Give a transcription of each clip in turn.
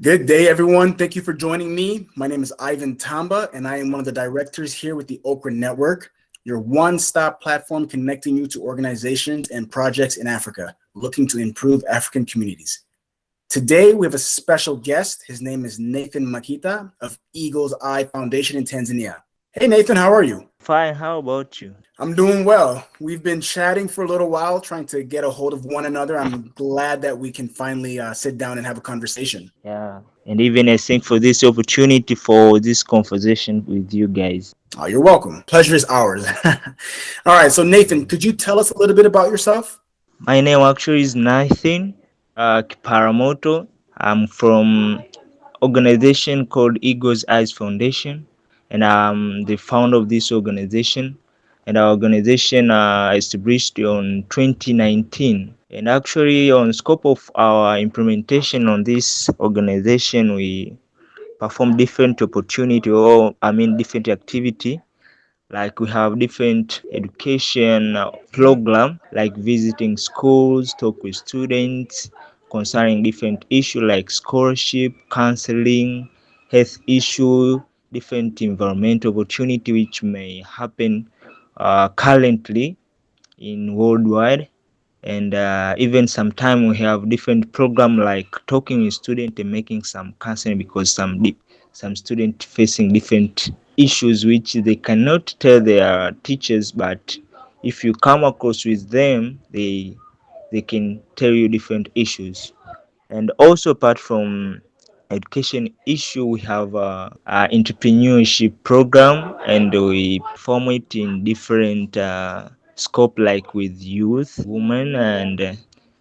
Good day, everyone. Thank you for joining me. My name is Ivan Tamba, and I am one of the directors here with the Okra Network, your one-stop platform connecting you to organizations and projects in Africa looking to improve African communities. Today, we have a special guest. His name is Nathan Makita of Eagle's Eye Foundation in Tanzania. Hey, Nathan, how are you? Fine, how about you? I'm doing well. We've been chatting for a little while, trying to get a hold of one another. I'm glad that we can finally sit down and have a conversation. Yeah, and even I think for this opportunity for this conversation with you guys. Oh, you're welcome. Pleasure is ours. All right. So, Nathan, could you tell us a little bit about yourself? My name actually is Nathan Kipalamoto. I'm from organization called Eagle's Eyes Foundation, and I'm the founder of this organization. And our organization established on 2019. And actually, on scope of our implementation on this organization, we perform different opportunity or different activity, like we have different education program like visiting schools, talk with students concerning different issue like scholarship, counseling, health issue, different environmental opportunity which may happen currently in worldwide. And even sometime we have different program like talking with student and making some counseling, because some student facing different issues which they cannot tell their teachers, but if you come across with them, they can tell you different issues. And also apart from education issue, we have a entrepreneurship program, and we perform it in different scope, like with youth, women,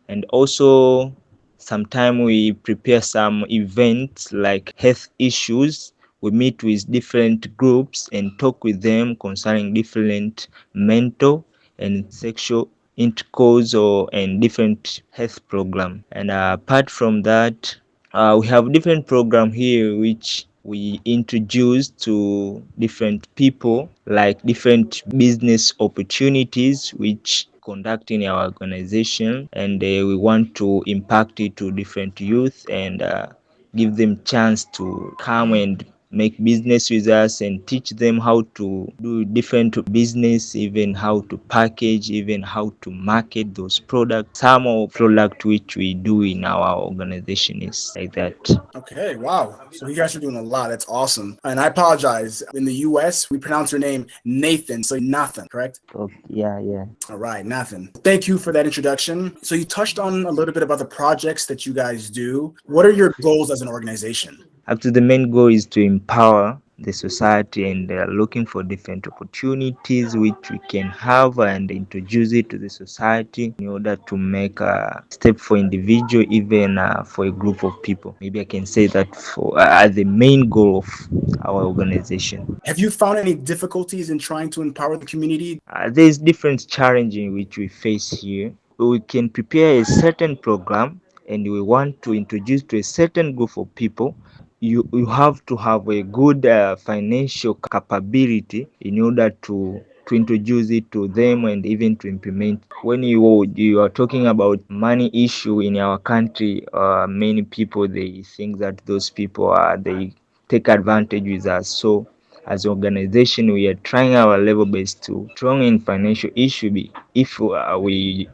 and also sometimes we prepare some events like health issues. We meet with different groups and talk with them concerning different mental and sexual intercourse or and different health program. And apart from that, we have different program here which we introduce to different people, like different business opportunities which conduct in our organization, and we want to impact it to different youth and give them chance to come and make business with us and teach them how to do different business, even how to package, even how to market those products. Some of product which we do in our organization is like that. Okay. Wow. So, you guys are doing a lot. That's awesome. And I apologize. In the US, we pronounce your name Nathan. So, Nathan, correct? Okay, yeah. All right, Nathan. Thank you for that introduction. So, you touched on a little bit about the projects that you guys do. What are your goals as an organization? Actually, the main goal is to empower the society, and looking for different opportunities which we can have and introduce it to the society in order to make a step for individual, even for a group of people. Maybe I can say that for the main goal of our organization. Have you found any difficulties in trying to empower the community? There's different challenges which we face here. We can prepare a certain program and we want to introduce to a certain group of people. You have to have a good financial capability in order to introduce it to them and even to implement. When you are talking about money issue in our country, many people they think that those people are they take advantage with us. So as an organization, we are trying our level best to strong in financial issue. If we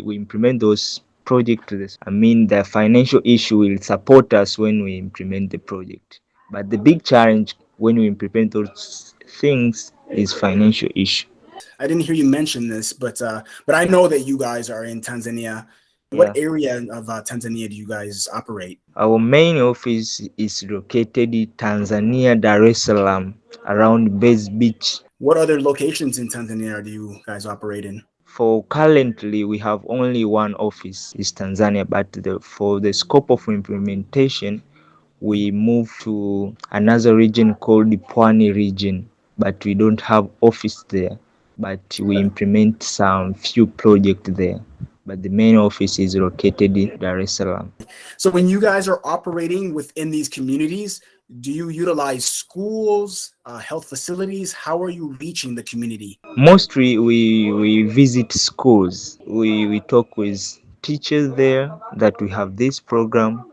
implement those project to this, the financial issue will support us when we implement the project. But the big challenge when we implement those things is financial issue. I didn't hear you mention this, but I know that you guys are in Tanzania. What Yeah. area of Tanzania do you guys operate? Our main office is located in Tanzania, Dar es Salaam, around Base Beach. What other locations in Tanzania do you guys operate in? For currently, we have only one office, is Tanzania, but for the scope of implementation, we move to another region called the Pwani region, but we don't have office there, but we implement some few projects there. But the main office is located in Dar es Salaam. So when you guys are operating within these communities, do you utilize schools, health facilities? How are you reaching the community? Mostly we visit schools. We talk with teachers there that we have this program,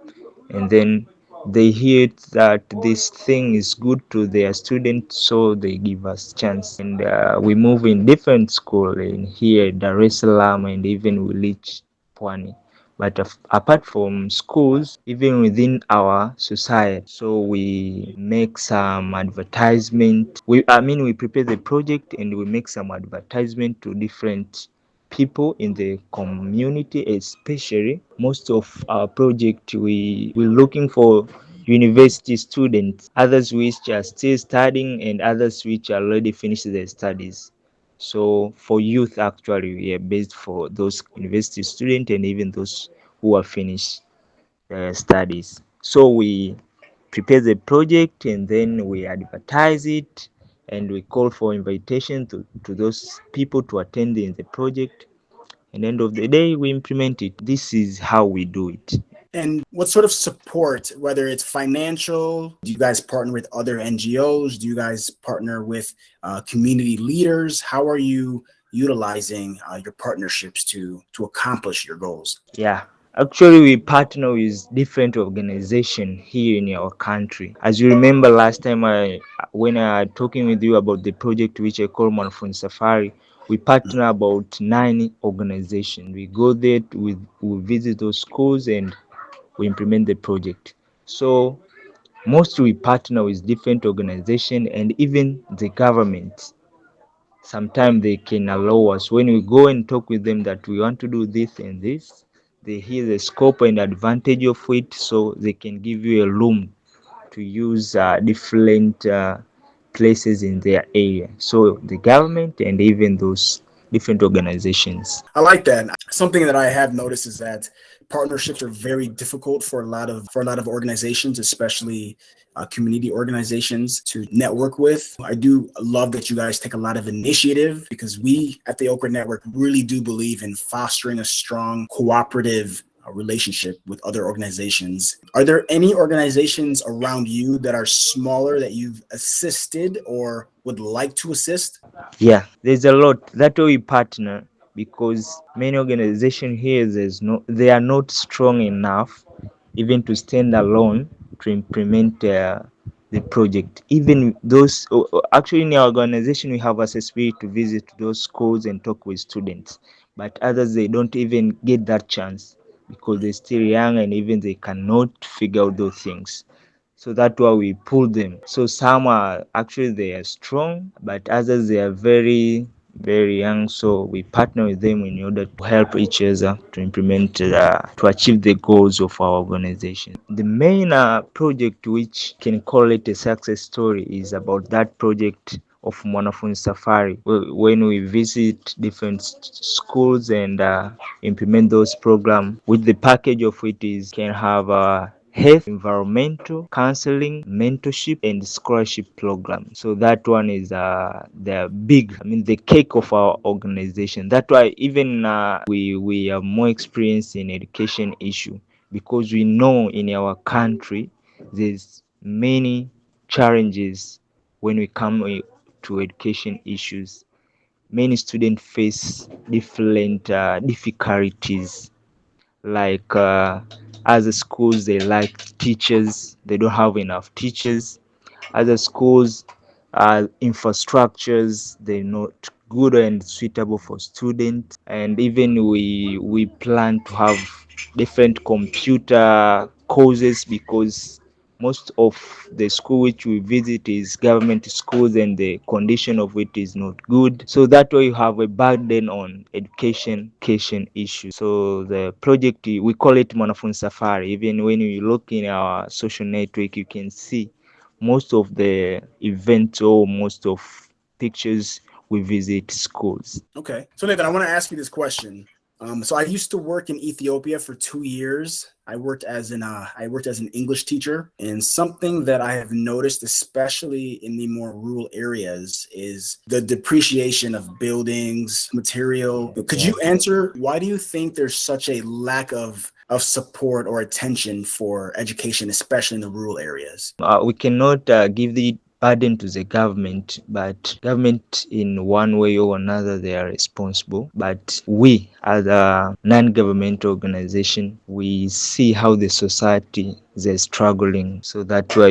and then they hear that this thing is good to their students, so they give us chance. And we move in different school in here, Dar es Salaam, and even we reach Pwani. But apart from schools, even within our society, so we make some advertisement. We prepare the project and we make some advertisement to different people in the community. Especially most of our project, we're looking for university students, others which are still studying and others which already finished their studies. So for youth, actually, we are based for those university students and even those who are finished their studies. So we prepare the project and then we advertise it, and we call for invitation to those people to attend in the project. And end of the day, we implement it. This is how we do it. And what sort of support, whether it's financial, do you guys partner with other NGOs? Do you guys partner with community leaders? How are you utilizing your partnerships to accomplish your goals? Yeah. Actually, we partner with different organizations here in our country. As you remember last time, when I talking with you about the project which I call Manfun Safari, we partner about 9 organizations. We go there, we visit those schools and we implement the project. So mostly we partner with different organizations and even the government. Sometimes they can allow us when we go and talk with them that we want to do this and this. They hear the scope and advantage of it, so they can give you a room to use different places in their area. So the government and even those different organizations. I like that. Something that I have noticed is that partnerships are very difficult for a lot of organizations, especially community organizations, to network with. I do love that you guys take a lot of initiative, because we at the Okra Network really do believe in fostering a strong cooperative relationship with other organizations. Are there any organizations around you that are smaller that you've assisted or would like to assist? Yeah, there's a lot. That way we partner because many organizations here, they are not strong enough even to stand alone to implement the project. Even those, actually in our organization, we have accessibility to visit those schools and talk with students. But others, they don't even get that chance because they're still young and even they cannot figure out those things. So that's why we pull them. So some are actually they are strong, but others they are very young. So we partner with them in order to help each other to implement to achieve the goals of our organization. The main project which can call it a success story is about that project of Mwanafunzi Safari, when we visit different schools and implement those programs. With the package of it is can have health, environmental, counseling, mentorship, and scholarship program. So that one is the big, the cake of our organization. That's why even we are more experienced in education issue, because we know in our country there's many challenges when we come to education issues. Many students face different difficulties, like other schools they lack teachers, they don't have enough teachers. Other schools infrastructures they're not good and suitable for students. And even we plan to have different computer courses, because most of the school which we visit is government schools and the condition of it is not good. So that way you have a burden on education issues. So the project, we call it Mwanafunzi Safari. Even when you look in our social network, you can see most of the events or most of pictures we visit schools. Okay. So Nathan, I want to ask you this question. So I used to work in Ethiopia for 2 years. I worked as an English teacher, and something that I have noticed, especially in the more rural areas, is the depreciation of buildings, material. Could you answer, why do you think there's such a lack of support or attention for education, especially in the rural areas? We cannot give burden to the government, but government in one way or another they are responsible. But we as a non-government organization, we see how the society is struggling, so that's why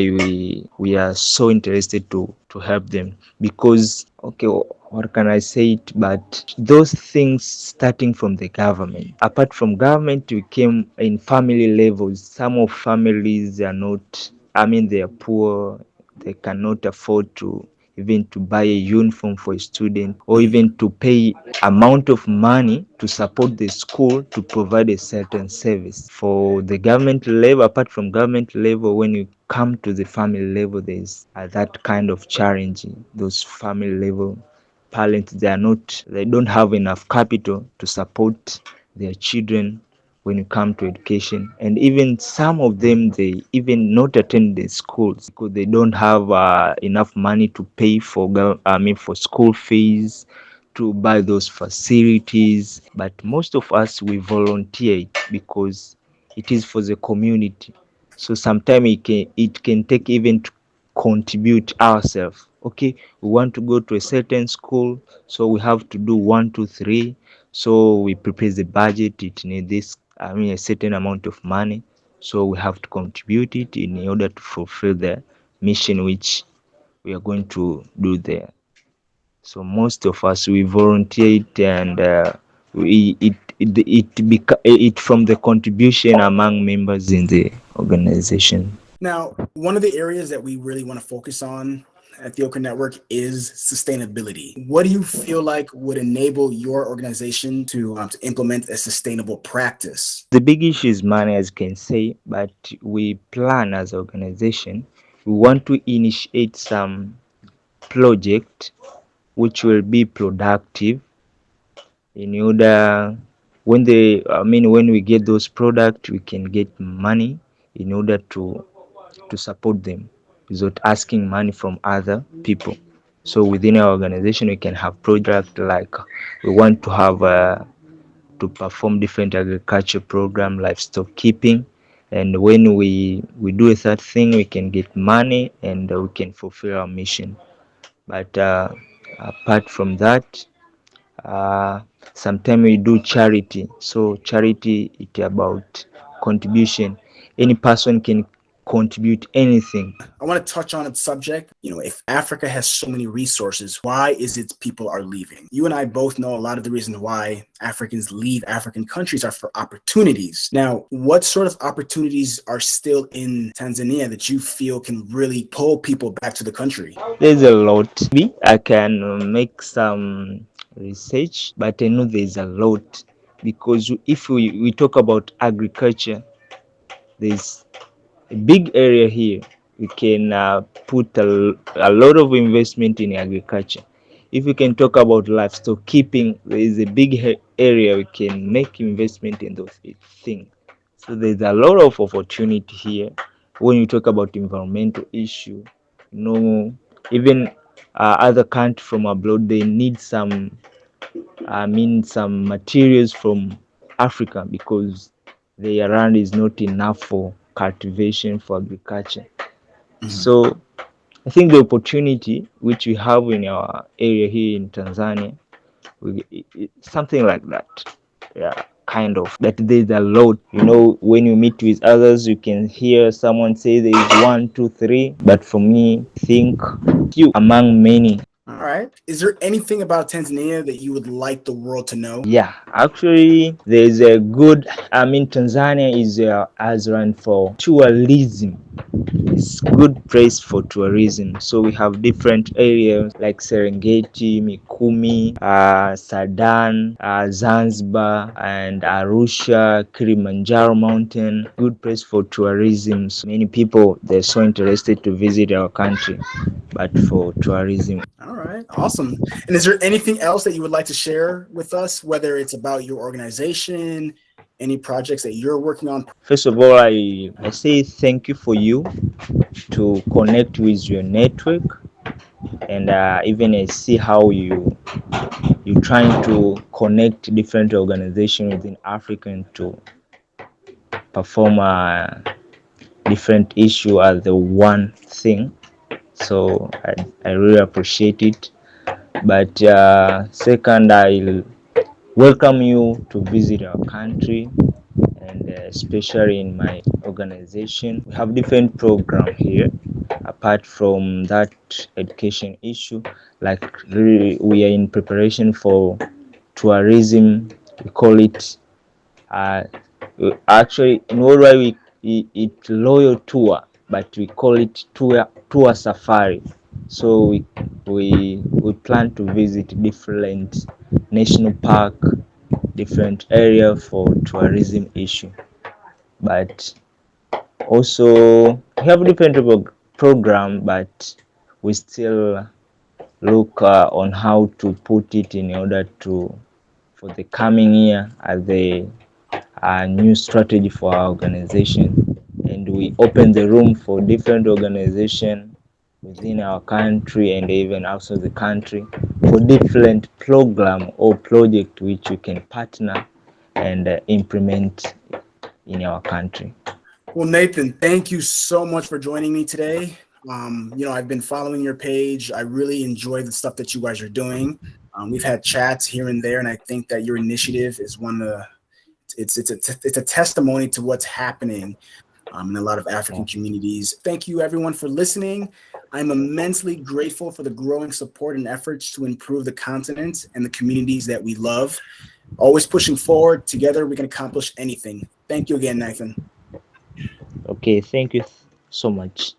we are so interested to help them. Because okay, what can I say it, but those things starting from the government. Apart from government, we came in family levels. Some of families are not, I mean, they are poor, they cannot afford to even to buy a uniform for a student, or even to pay amount of money to support the school to provide a certain service. For the government level, apart from government level, when you come to the family level, there's that kind of challenge. Those family level parents, they don't have enough capital to support their children when you come to education. And even some of them, they even not attend the schools because they don't have enough money to pay for for school fees, to buy those facilities. But most of us, we volunteer it because it is for the community. So sometimes it can take even to contribute ourselves. Okay, we want to go to a certain school, so we have to do 1 2 3. So we prepare the budget, it needs this, a certain amount of money, so we have to contribute it in order to fulfill the mission which we are going to do there. So most of us, we volunteer it, and it from the contribution among members in the organization. Now, one of the areas that we really want to focus on at the Okra Network is sustainability. What do you feel like would enable your organization to implement a sustainable practice? The big issue is money, as you can say, but we plan as an organization. We want to initiate some project which will be productive in order when we get those products, we can get money in order to support them without asking money from other people. So within our organization, we can have project like we want to have to perform different agriculture program, livestock keeping, and when we do a third thing, we can get money and we can fulfill our mission. But apart from that, uh, sometimes we do charity. So charity is about contribution. Any person can contribute anything. I want to touch on a subject. If Africa has so many resources, why is it people are leaving? You and I both know a lot of the reasons why Africans leave African countries are for opportunities. Now, what sort of opportunities are still in Tanzania that you feel can really pull people back to the country? There's a lot. I can make some research, but I know there's a lot, because if we talk about agriculture, there's a big area here. We can put a lot of investment in agriculture. If we can talk about livestock keeping, there is a big area we can make investment in those things. So there's a lot of opportunity here. When you talk about environmental issue, even other countries from abroad, they need some materials from Africa, because their land is not enough for cultivation, for agriculture. So I think the opportunity which we have in our area here in Tanzania, something like that. Yeah, kind of. But there's a lot. When you meet with others, you can hear someone say there is 1 2 3. But for me, think few among many. All right. Is there anything about Tanzania that you would like the world to know? Yeah, actually, there's a good. Tanzania has run for tourism. It's good place for tourism. So we have different areas like Serengeti, Mikumi, Sadan, Zanzibar, and Arusha, Kilimanjaro Mountain. Good place for tourism. So many people, they're so interested to visit our country, but for tourism. All right, awesome. And is there anything else that you would like to share with us, whether it's about your organization, any projects that you're working on? First of all, I say thank you for you to connect with your network, and even I see how you trying to connect different organizations within Africa to perform a different issue as the one thing. So I really appreciate it. But second, I'll welcome you to visit our country, and especially in my organization. We have different program here. Apart from that education issue, like really we are in preparation for tourism. We call it actually in worldwide it loyal tour, but we call it tour safari. So we plan to visit different national park, different area for tourism issue. But also we have different program, but we still look on how to put it in order to for the coming year as a new strategy for our organization. And we open the room for different organization within our country and even outside the country for different program or project which you can partner and implement in our country. Well, Nathan, thank you so much for joining me today. I've been following your page. I really enjoy the stuff that you guys are doing. We've had chats here and there, and I think that your initiative is one of the it's a testimony to what's happening in a lot of African communities. Thank you, everyone, for listening. I'm immensely grateful for the growing support and efforts to improve the continent and the communities that we love. Always pushing forward. Together, we can accomplish anything. Thank you again, Nathan. Okay, thank you so much.